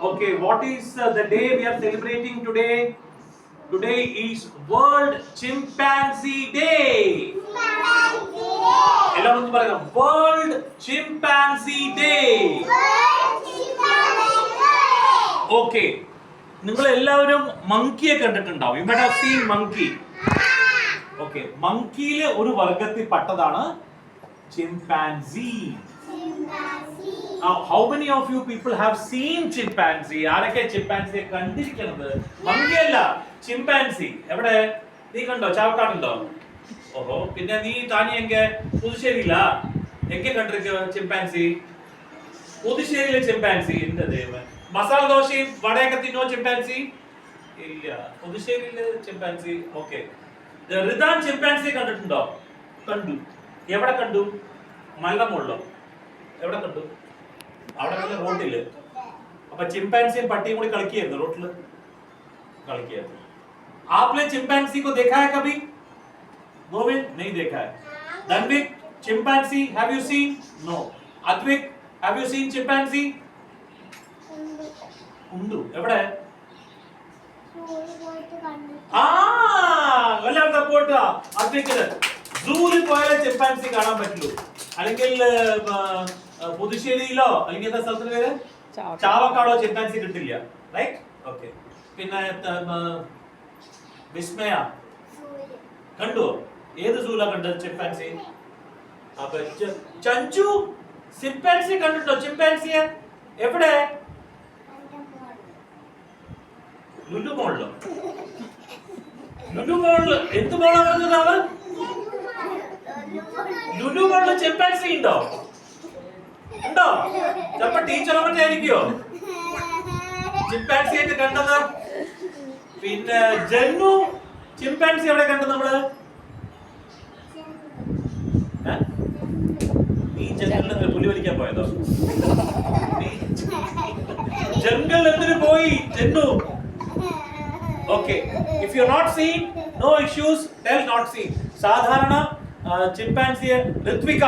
Okay, what is the day we are celebrating today? Today is World Chimpanzee Day. എല്ലാവരും പറയാം World Chimpanzee Day. Okay, നിങ്ങൾ എല്ലാവരും മങ്കിയെ കണ്ടിട്ടുണ്ടാവും. You might have seen monkey. Okay, മങ്കിയിലെ ഒരു വർഗത്തിൽ പെട്ടതാണ് chimpanzee. Now, how many of you people have seen chimpanzee? ആരൊക്കെ chimpanzee കണ്ടിരിക്കുന്നത്? monkey അല്ല, chimpanzee. എവിടെ? നീ കണ്ടോ? ചാവക്കാടുണ്ടോ? ഓഹോ, പിന്നെ നീ താനി എങ്കെ പുതുശ്ശേരിയില്ല എங்கே കണ്ടിരിക്കുക chimpanzee? പുതുശ്ശേരിയിലെ chimpanzee. എന്റെ ദൈവമേ, മസാല ദോശയും വടയൊക്കെ തിന്നോ chimpanzee? ഇല്ല, പുതുശ്ശേരിയിലെ chimpanzee. ഓക്കെ, റിദാൻ chimpanzee കണ്ടിട്ടുണ്ടോ? കണ്ടു. എവിടെ കണ്ടു? മലമുള്ളോ? എവിടെ കണ്ടു? അവിടെ റോട്ടില്. അപ്പൊ चिंपैंजी പട്ടിയും കൂടി കളിക്കുകയായിരുന്നു റോട്ടില്, കളിക്കുകയായിരുന്നു. आपने चिंपैंजी को देखा है कभी? गोविंद नहीं देखा है. Dhanvik, chimpanzee have you seen? No. Advik, have you seen chimpanzee? ഉണ്ട്. എവിടെ? എല്ലാം സപ്പോർട്ടാ. അദ്വിക്കിന് സൂവിൽ പോയാലേ ചിമ്പാൻസി കാണാൻ പറ്റുള്ളൂ. അല്ലെങ്കിൽ പുതുശ്ശേരിയിലോ അല്ലെങ്കിൽ എന്താ സ്ഥലത്തിന് പേര്, ചാവക്കാടോ ചിമ്പാൻസി കിട്ടില്ല. റൈറ്റ്? ഓക്കെ. പിന്നെ വിസ്മയ കണ്ടോ? ഏത് സൂല കണ്ടത് ചിമ്പാൻസി? അപ്പൊ ചഞ്ചു ചിമ്പാൻസി കണ്ടിട്ടോ? ചിമ്പാൻസിയെ എവിടെ? ലുലു മോളിലോ? ലുലു മോളില് എന്ത് മോളാ പറഞ്ഞതാണ്? ലുലു മോളില് ചിമ്പാൻസി ഉണ്ടോ? ഉണ്ടോ? ചിലപ്പോ ടീച്ചർ മറ്റേ ആയിരിക്കോ ചിമ്പാൻസി ആയിട്ട് കണ്ടത്? പിന്നെ ജന്നു ചിമ്പാൻസി എവിടെ കണ്ടത് നമ്മള്? നീ ജംഗലിൽ പുലി വലിക്കാൻ പോയതോ? ജംഗലിൽ എന്തിനു പോയി ജന്നു? Okay, if you are not seen, no issues, tell not seen. സാധാരണ ചിമ്പാൻസിയെ ഋത്വിക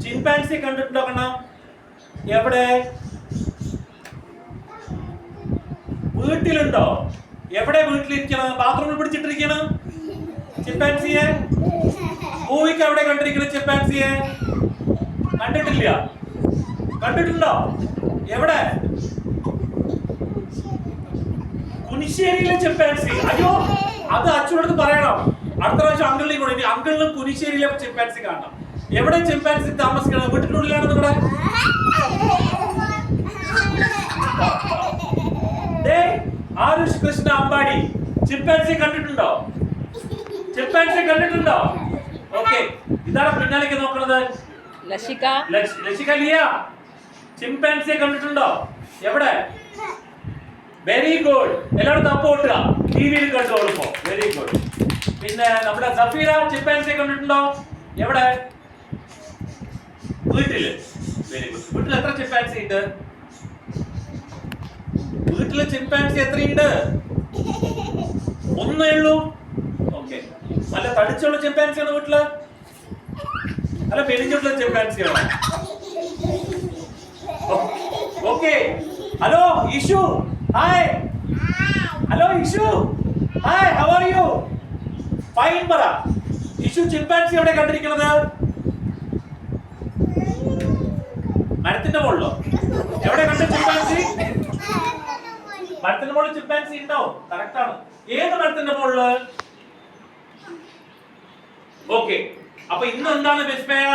ചിമ്പാൻസി കണ്ടിട്ടുണ്ടോ? കണ്ണ എവിടെ? വീട്ടിലുണ്ടോ? എവിടെ വീട്ടിലിരിക്കണം? ബാത്റൂമിൽ പിടിച്ചിട്ടിരിക്കണം ചിമ്പാൻസിയെ. ഭൂമിക്ക് എവിടെ കണ്ടിരിക്കണം ചിമ്പാൻസിയെ? കണ്ടിട്ടില്ല. കണ്ടിട്ടുണ്ടോ? എവിടെ? കുനിശ്ശേരിയിലെ ചിമ്പാൻസി. അയ്യോ, അത് അച്ഛനടുത്ത് പറയണം. അടുത്ത പ്രാവശ്യം അങ്കിളിനെ കൂടി. അങ്കിളിനും കുനിശ്ശേരിയിലെ ചിമ്പാൻസി കാണണം. എവിടെ ചിമ്പാൻസി താമസിക്കണം? വീട്ടിനുള്ളിലാണ് നിങ്ങളുടെ? ആരുഷ് കൃഷ്ണ അമ്പാടി ചിമ്പാൻസി കണ്ടിട്ടുണ്ടോ? ചിമ്പാൻസി കണ്ടിട്ടുണ്ടോ? ഓക്കെ, ഇതാണ് പിന്നാലേക്ക് നോക്കുന്നത്. ലഷിക ലിയ ചിമ്പാൻസിയെ കണ്ടിട്ടുണ്ടോ? എവിടെ? Very good. എല്ലാവരും തപ്പോട്ടുക. ടിവിയിൽ കണ്ടോളുമ്പോ. Very good. പിന്നെ നമ്മുടെ സഫീറ ചിമ്പാൻസിയെ കണ്ടിട്ടുണ്ടോ? എവിടെ? വീട്ടില്. Very good. വീട്ടിൽ എത്ര ചിമ്പാൻസി ഉണ്ട്? വീട്ടില് ചിമ്പാൻസി എത്രയുണ്ട്? ഒന്നേ ഉള്ളൂ. ഓക്കെ, നല്ല തടിച്ചുള്ള ചിമ്പാൻസിയാണ് വീട്ടില്? അല്ല, മെലിഞ്ഞുള്ള ചിമ്പാൻസിയാണോ? Okay. Hello Ishu, hi. Hello Ishu, hi, how are you? Fine പറ. ഇഷു ചിമ്പാൻസി എവിടെ കണ്ടിരിക്കുന്നത്? മരത്തിന്റെ മുകളിലോ? എവിടെ കണ്ട ചിമ്പാൻസി? മരത്തിന്റെ മുകളിൽ ചിമ്പാൻസി ഉണ്ടോ? കറക്റ്റ് ആണ്. ഏത് മരത്തിന്റെ മുകളില്? ഓക്കെ. അപ്പൊ ഇന്ന് എന്താണ് വിസ്മയ,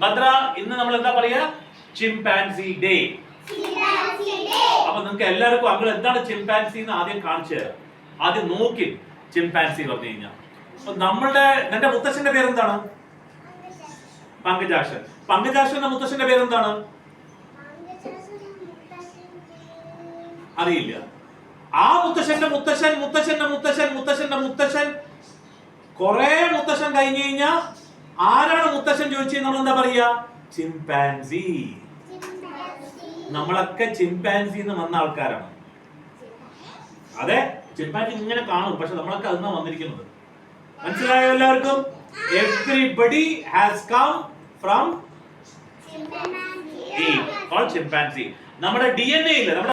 ഭദ്ര? ഇന്ന് നമ്മൾ എന്താ പറയാ? Chimpanzee day. അപ്പൊ നിങ്ങൾക്ക് എല്ലാവർക്കും അങ്ങൾ എന്താണ് ചിമ്പാൻസി എന്ന് ആദ്യം കാണിച്ചു തരാം. ആദ്യം നോക്കി ചിമ്പാൻസി പറഞ്ഞു കഴിഞ്ഞാൽ. അപ്പൊ നമ്മളുടെ എന്റെ മുത്തശ്ശന്റെ പേരെന്താണ്? പങ്കജാക്ഷൻ. പങ്കജാക്ഷന്റെ മുത്തശ്ശന്റെ പേരെന്താണ്? അറിയില്ല. ആ മുത്തശ്ശന്റെ മുത്തശ്ശൻ മുത്തശ്ശന്റെ മുത്തശ്ശൻ മുത്തശ്ശന്റെ മുത്തശ്ശൻ കുറെ മുത്തശ്ശൻ കഴിഞ്ഞു കഴിഞ്ഞാൽ ആരാണ് മുത്തശ്ശൻ ചോദിച്ചാൽ നമ്മൾ എന്താ പറയാ? ചിമ്പാൻസി. നമ്മളൊക്കെ ചിമ്പാൻസി എന്ന് വന്ന ആൾക്കാരാണ്. അതെ, ചിമ്പാൻസി ഇങ്ങനെ കാണും, പക്ഷെ നമ്മളൊക്കെ അതിന്നാ വന്നിരിക്കുന്നത്. മനസ്സിലായോ എല്ലാവർക്കും? Everybody has come from chimpanzee, called chimpanzee. നമ്മുടെ DNA ഇല്ല,